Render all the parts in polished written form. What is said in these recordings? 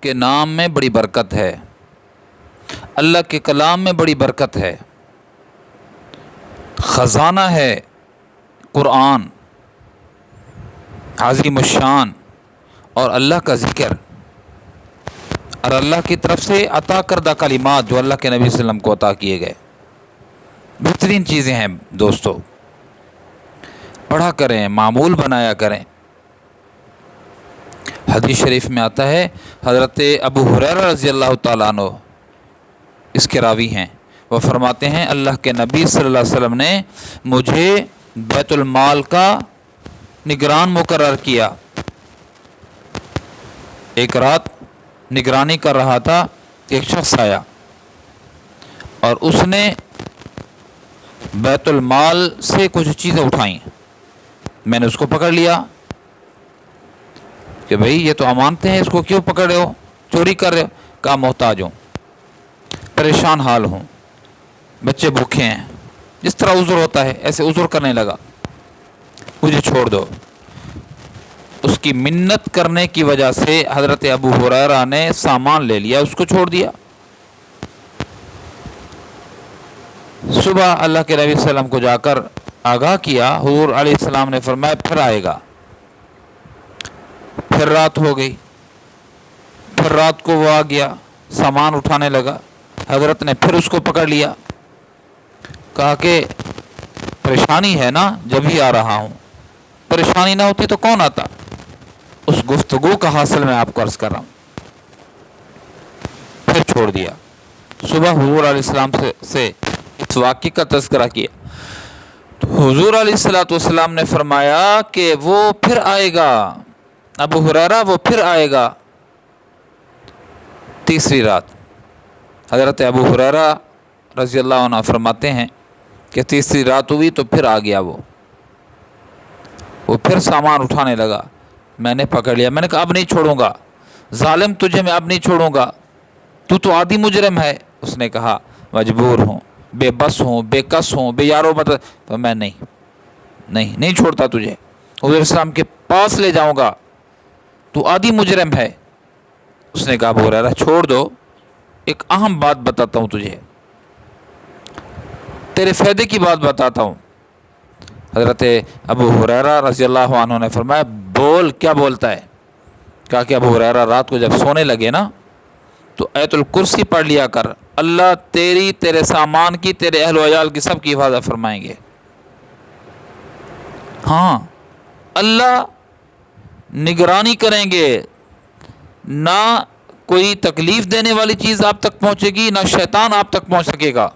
کے نام میں بڑی برکت ہے، اللہ کے کلام میں بڑی برکت ہے، خزانہ ہے قرآن عظیم الشان، اور اللہ کا ذکر اور اللہ کی طرف سے عطا کردہ کلمات جو اللہ کے نبی صلی اللہ علیہ وسلم کو عطا کیے گئے، بہترین چیزیں ہیں دوستو، پڑھا کریں، معمول بنایا کریں۔ حدیث شریف میں آتا ہے، حضرت ابو ہریرہ رضی اللہ تعالیٰ عنہ اس کے راوی ہیں، وہ فرماتے ہیں اللہ کے نبی صلی اللہ علیہ وسلم نے مجھے بیت المال کا نگران مقرر کیا۔ ایک رات نگرانی کر رہا تھا، ایک شخص آیا اور اس نے بیت المال سے کچھ چیزیں اٹھائیں، میں نے اس کو پکڑ لیا کہ بھئی یہ تو امانتیں ہیں، اس کو کیوں پکڑ رہے ہو، چوری کر رہے ہو؟ کہا محتاج ہوں، پریشان حال ہوں، بچے بھوکے ہیں، جس طرح عذر ہوتا ہے ایسے عذر کرنے لگا، مجھے چھوڑ دو۔ اس کی منت کرنے کی وجہ سے حضرت ابو ہریرہ نے سامان لے لیا، اس کو چھوڑ دیا۔ صبح اللہ کے نبی صلی اللہ علیہ وسلم کو جا کر آگاہ کیا، حضور علیہ السلام نے فرمایا پھر آئے گا۔ پھر رات ہو گئی، پھر رات کو وہ آ گیا، سامان اٹھانے لگا، حضرت نے پھر اس کو پکڑ لیا، کہا کہ پریشانی ہے نا جب ہی آ رہا ہوں، پریشانی نہ ہوتی تو کون آتا؟ اس گفتگو کا حاصل میں آپ کو عرض کر رہا ہوں۔ پھر چھوڑ دیا۔ صبح حضور علیہ السلام سے اس واقعے کا تذکرہ کیا تو حضور علیہ السلام نے فرمایا کہ وہ پھر آئے گا، ابو ہریرہ وہ پھر آئے گا۔ تیسری رات حضرت ابو ہریرہ رضی اللہ عنہ فرماتے ہیں کہ تیسری رات ہوئی تو پھر آ گیا، وہ پھر سامان اٹھانے لگا، میں نے پکڑ لیا، میں نے کہا اب نہیں چھوڑوں گا، ظالم تجھے میں اب نہیں چھوڑوں گا، تو عادی مجرم ہے۔ اس نے کہا مجبور ہوں، بے بس ہوں، بے کس ہوں، بے یارو مدد، تو میں نہیں چھوڑتا تجھے، حضور اسلام کے پاس لے جاؤں گا، تو عادی مجرم ہے۔ اس نے کہا ابو ہریرہ چھوڑ دو، ایک اہم بات بتاتا ہوں تجھے، تیرے فائدے کی بات بتاتا ہوں۔ حضرت ابو ہریرہ رضی اللہ عنہ نے فرمایا بول، کیا بولتا ہے؟ کہا کہ ابو ہریرہ رات کو جب سونے لگے نا تو آیت الکرسی پڑھ لیا کر، اللہ تیری، تیرے سامان کی، تیرے اہل و عیال کی سب کی حفاظت فرمائیں گے۔ ہاں، اللہ نگرانی کریں گے، نہ کوئی تکلیف دینے والی چیز آپ تک پہنچے گی، نہ شیطان آپ تک پہنچ سکے گا،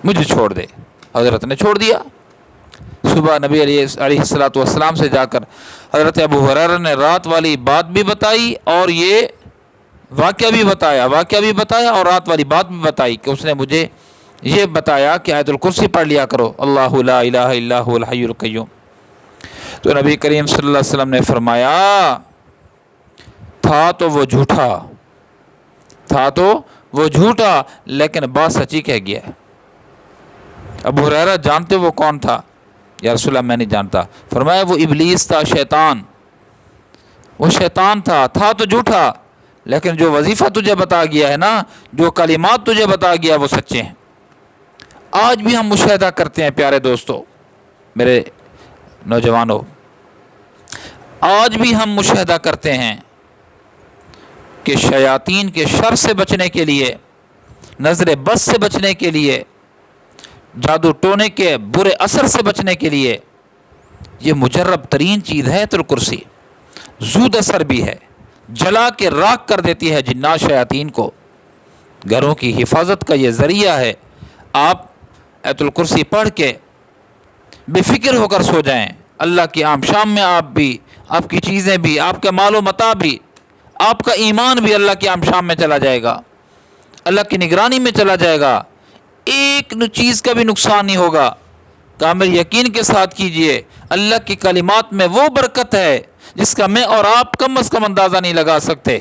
مجھے چھوڑ دے۔ حضرت نے چھوڑ دیا۔ صبح نبی علیہ السلام سے جا کر حضرت ابو ہریرہ نے رات والی بات بھی بتائی اور یہ واقعہ بھی بتایا اور رات والی بات بھی بتائی کہ اس نے مجھے یہ بتایا کہ آیت الکرسی پڑھ لیا کرو، اللہ لا الہ الا هو الحی القیوم۔ تو نبی کریم صلی اللہ علیہ وسلم نے فرمایا تھا تو وہ جھوٹا لیکن بات سچی کہہ گیا۔ ابو ہریرہ جانتے وہ کون تھا؟ یا رسول اللہ میں نہیں جانتا۔ فرمایا وہ ابلیس تھا، شیطان، وہ شیطان تھا تو جھوٹا، لیکن جو وظیفہ تجھے بتا گیا ہے نا، جو کلمات تجھے بتا گیا وہ سچے ہیں۔ آج بھی ہم مشاہدہ کرتے ہیں پیارے دوستو، میرے نوجوانوں، آج بھی ہم مشاہدہ کرتے ہیں کہ شیاطین کے شر سے بچنے کے لیے، نظر بد سے بچنے کے لیے، جادو ٹونے کے برے اثر سے بچنے کے لیے یہ مجرب ترین چیز ہے آیت الکرسی۔ زود اثر بھی ہے، جلا کے راکھ کر دیتی ہے جنات شیاطین کو، گھروں کی حفاظت کا یہ ذریعہ ہے۔ آپ آیت الکرسی پڑھ کے بے فکر ہو کر سو جائیں، اللہ کی عام شام میں آپ بھی، آپ کی چیزیں بھی، آپ کا مال و متاع بھی، آپ کا ایمان بھی اللہ کی عام شام میں چلا جائے گا، اللہ کی نگرانی میں چلا جائے گا، ایک چیز کا بھی نقصان نہیں ہوگا۔ کامل یقین کے ساتھ کیجئے، اللہ کی کلمات میں وہ برکت ہے جس کا میں اور آپ کم از کم اندازہ نہیں لگا سکتے۔